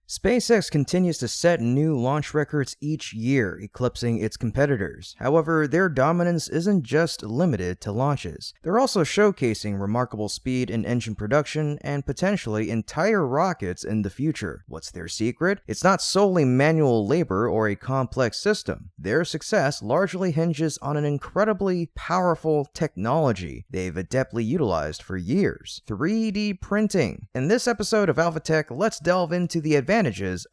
SpaceX continues to set new launch records each year, eclipsing its competitors. However, their dominance isn't just limited to launches. They're also showcasing remarkable speed in engine production and potentially entire rockets in the future. What's their secret? It's not solely manual labor or a complex system. Their success largely hinges on an incredibly powerful technology they've adeptly utilized for years: 3D printing. In this episode of Alpha Tech, let's delve into the advantages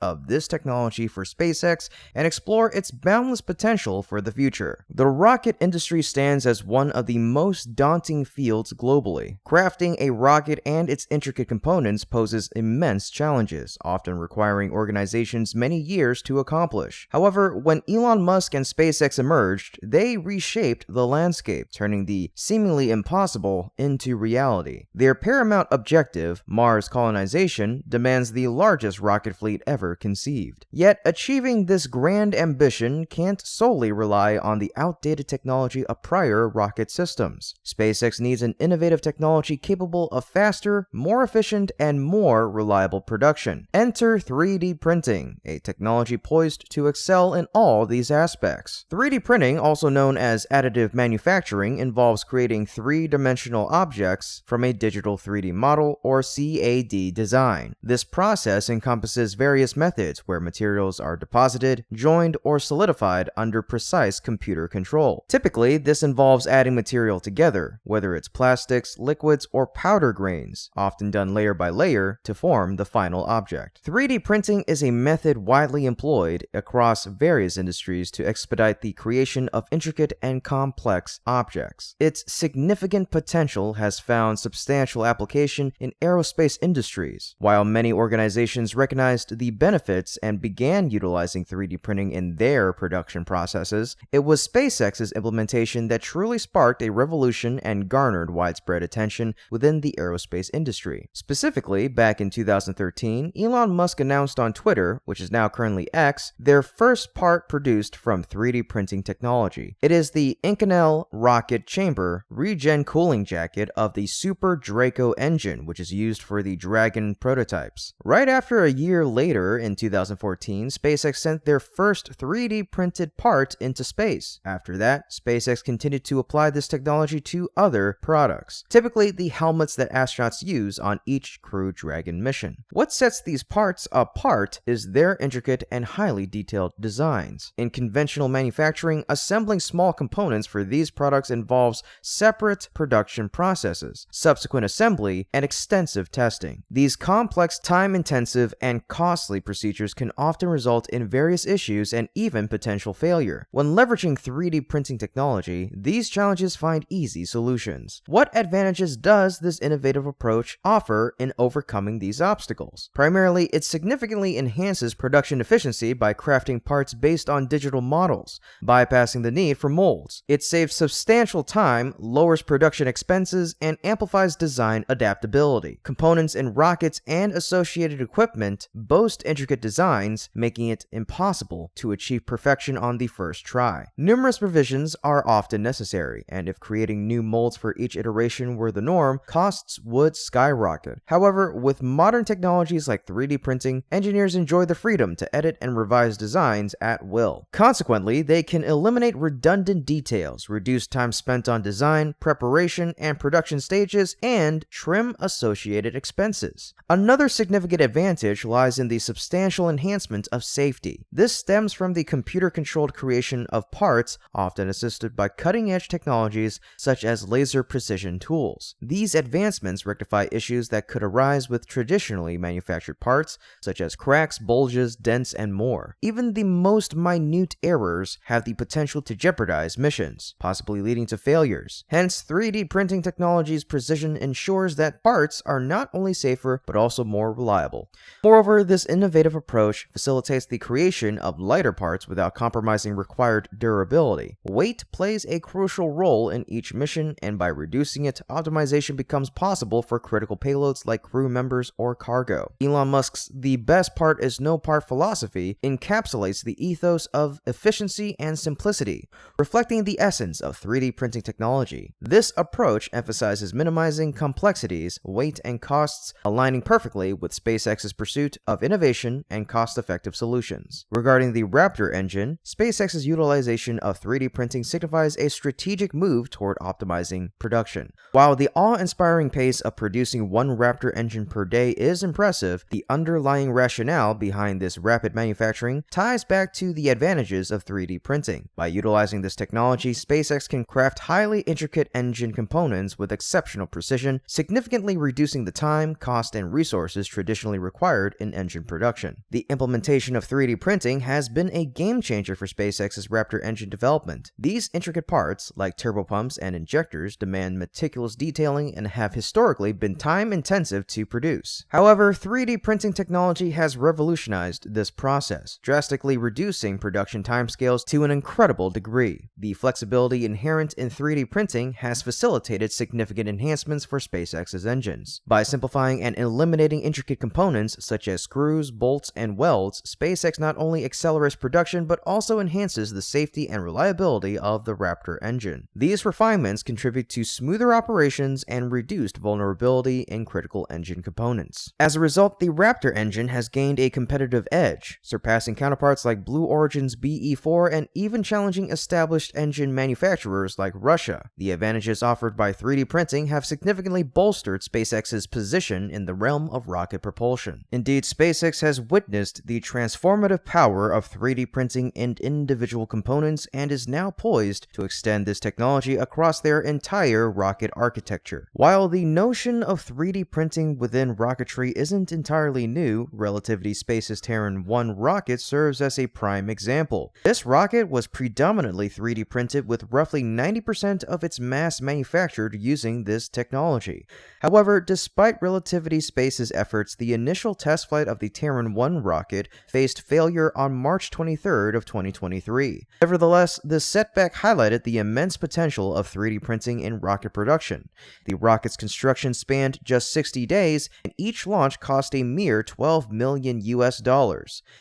of this technology for SpaceX and explore its boundless potential for the future. The rocket industry stands as one of the most daunting fields globally. Crafting a rocket and its intricate components poses immense challenges, often requiring organizations many years to accomplish. However, when Elon Musk and SpaceX emerged, they reshaped the landscape, turning the seemingly impossible into reality. Their paramount objective, Mars colonization, demands the largest rocket fleet ever conceived. Yet, achieving this grand ambition can't solely rely on the outdated technology of prior rocket systems. SpaceX needs an innovative technology capable of faster, more efficient, and more reliable production. Enter 3D printing, a technology poised to excel in all these aspects. 3D printing, also known as additive manufacturing, involves creating three-dimensional objects from a digital 3D model or CAD design. This process encompasses various methods where materials are deposited, joined, or solidified under precise computer control. Typically, this involves adding material together, whether it's plastics, liquids, or powder grains, often done layer by layer to form the final object. 3D printing is a method widely employed across various industries to expedite the creation of intricate and complex objects. Its significant potential has found substantial application in aerospace industries. While many organizations recognized the benefits and began utilizing 3D printing in their production processes, it was SpaceX's implementation that truly sparked a revolution and garnered widespread attention within the aerospace industry. Specifically, back in 2013, Elon Musk announced on Twitter, which is now currently X, their first part produced from 3D printing technology. It is the Inconel rocket chamber regen cooling jacket of the Super Draco engine, which is used for the Dragon prototypes. Right after a year later, in 2014, SpaceX sent their first 3D printed part into space. After that, SpaceX continued to apply this technology to other products, typically the helmets that astronauts use on each Crew Dragon mission. What sets these parts apart is their intricate and highly detailed designs. In conventional manufacturing, assembling small components for these products involves separate production processes, subsequent assembly, and extensive testing. These complex, time-intensive, and costly procedures can often result in various issues and even potential failure. When leveraging 3D printing technology, these challenges find easy solutions. What advantages does this innovative approach offer in overcoming these obstacles? Primarily, it significantly enhances production efficiency by crafting parts based on digital models, bypassing the need for molds. It saves substantial time, lowers production expenses, and amplifies design adaptability. Components in rockets and associated equipment boast intricate designs, making it impossible to achieve perfection on the first try. Numerous revisions are often necessary, and if creating new molds for each iteration were the norm, costs would skyrocket. However, with modern technologies like 3D printing, engineers enjoy the freedom to edit and revise designs at will. Consequently, they can eliminate redundant details, reduce time spent on design, preparation, and production stages, and trim associated expenses. Another significant advantage lies in the substantial enhancement of safety. This stems from the computer-controlled creation of parts, often assisted by cutting-edge technologies such as laser precision tools. These advancements rectify issues that could arise with traditionally manufactured parts, such as cracks, bulges, dents, and more. Even the most minute errors have the potential to jeopardize missions, possibly leading to failures. Hence, 3D printing technology's precision ensures that parts are not only safer, but also more reliable. Moreover, this innovative approach facilitates the creation of lighter parts without compromising required durability. Weight plays a crucial role in each mission, and by reducing it, optimization becomes possible for critical payloads like crew members or cargo. Elon Musk's "the best part is no part" philosophy encapsulates the ethos of efficiency and simplicity, reflecting the essence of 3D printing technology. This approach emphasizes minimizing complexities, weight, and costs, aligning perfectly with SpaceX's pursuit of innovation and cost-effective solutions. Regarding the Raptor engine, SpaceX's utilization of 3D printing signifies a strategic move toward optimizing production. While the awe-inspiring pace of producing one Raptor engine per day is impressive, the underlying rationale behind this rapid manufacturing ties back to the advantages of 3D printing. By utilizing this technology, SpaceX can craft highly intricate engine components with exceptional precision, significantly reducing the time, cost, and resources traditionally required in engine production. The implementation of 3D printing has been a game changer for SpaceX's Raptor engine development. These intricate parts, like turbopumps and injectors, demand meticulous detailing and have historically been time-intensive to produce. However, 3D printing technology has revolutionized this process, drastically reducing production timescales to an incredible degree. The flexibility inherent in 3D printing has facilitated significant enhancements for SpaceX's engines. By simplifying and eliminating intricate components such as screws, bolts, and welds, SpaceX not only accelerates production but also enhances the safety and reliability of the Raptor engine. These refinements contribute to smoother operations and reduced vulnerability in critical engine components. As a result, the Raptor engine has gained a competitive edge, surpassing counterparts like Blue Origin's BE-4 and even challenging established engine manufacturers like Russia. The advantages offered by 3D printing have significantly bolstered SpaceX's position in the realm of rocket propulsion. Indeed, SpaceX has witnessed the transformative power of 3D printing in individual components and is now poised to extend this technology across their entire rocket architecture. While the notion of 3D printing within rocketry isn't entirely new, Relativity Space's Teran 1 rocket serves as a prime example. This rocket was predominantly 3D printed with roughly 90% of its mass manufactured using this technology. However, despite Relativity Space's efforts, the initial test flight of the Teran 1 rocket faced failure on March 23rd of 2023. Nevertheless, this setback highlighted the immense potential of 3D printing in rocket production. The rocket's construction spanned just 60 days, and each launch cost a mere $12 million.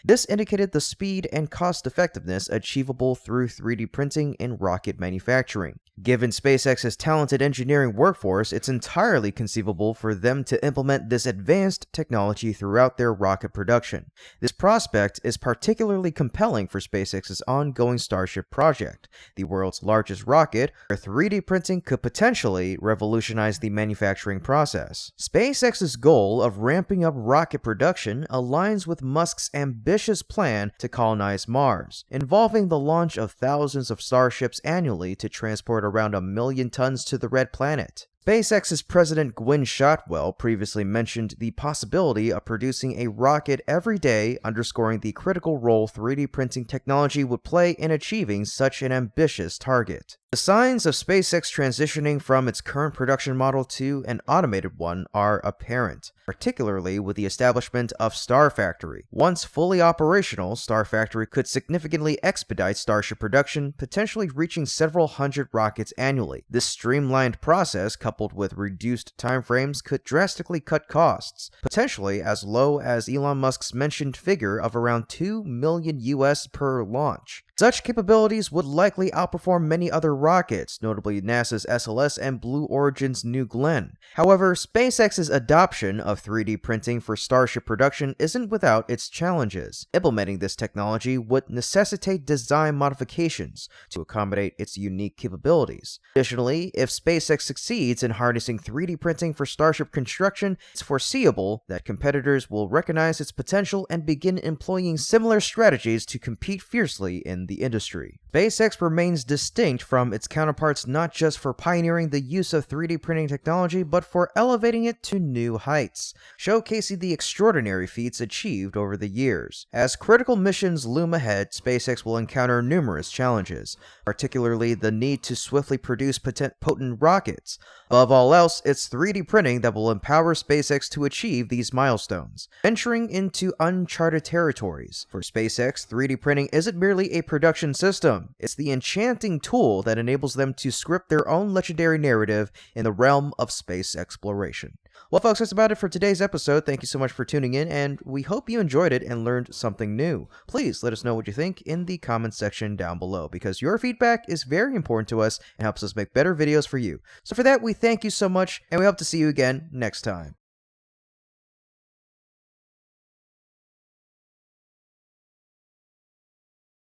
This indicated the speed and cost effectiveness achievable through 3D printing in rocket manufacturing. Given SpaceX's talented engineering workforce, it's entirely conceivable for them to implement this advanced technology throughout their rocket production. This prospect is particularly compelling for SpaceX's ongoing Starship project, the world's largest rocket, where 3D printing could potentially revolutionize the manufacturing process. SpaceX's goal of ramping up rocket production aligns with Musk's ambitious plan to colonize Mars, involving the launch of thousands of starships annually to transport around 1 million tons to the Red Planet. SpaceX's President Gwynne Shotwell previously mentioned the possibility of producing a rocket every day, underscoring the critical role 3D printing technology would play in achieving such an ambitious target. The signs of SpaceX transitioning from its current production model to an automated one are apparent, particularly with the establishment of Star Factory. Once fully operational, Star Factory could significantly expedite Starship production, potentially reaching several hundred rockets annually. This streamlined process, coupled with reduced timeframes, could drastically cut costs, potentially as low as Elon Musk's mentioned figure of around $2 million per launch. Such capabilities would likely outperform many other rockets, notably NASA's SLS and Blue Origin's New Glenn. However, SpaceX's adoption of 3D printing for Starship production isn't without its challenges. Implementing this technology would necessitate design modifications to accommodate its unique capabilities. Additionally, if SpaceX succeeds in harnessing 3D printing for Starship construction, it's foreseeable that competitors will recognize its potential and begin employing similar strategies to compete fiercely in the industry. SpaceX remains distinct from its counterparts not just for pioneering the use of 3D printing technology, but for elevating it to new heights, showcasing the extraordinary feats achieved over the years. As critical missions loom ahead, SpaceX will encounter numerous challenges, particularly the need to swiftly produce potent rockets. Above all else, it's 3D printing that will empower SpaceX to achieve these milestones, venturing into uncharted territories. For SpaceX, 3D printing isn't merely a production system, it's the enchanting tool that enables them to script their own legendary narrative in the realm of space exploration. Well, folks, that's about it for today's episode. Thank you so much for tuning in, and we hope you enjoyed it and learned something new. Please let us know what you think in the comments section down below, because your feedback is very important to us and helps us make better videos for you. So for that, we thank you so much, and we hope to see you again next time.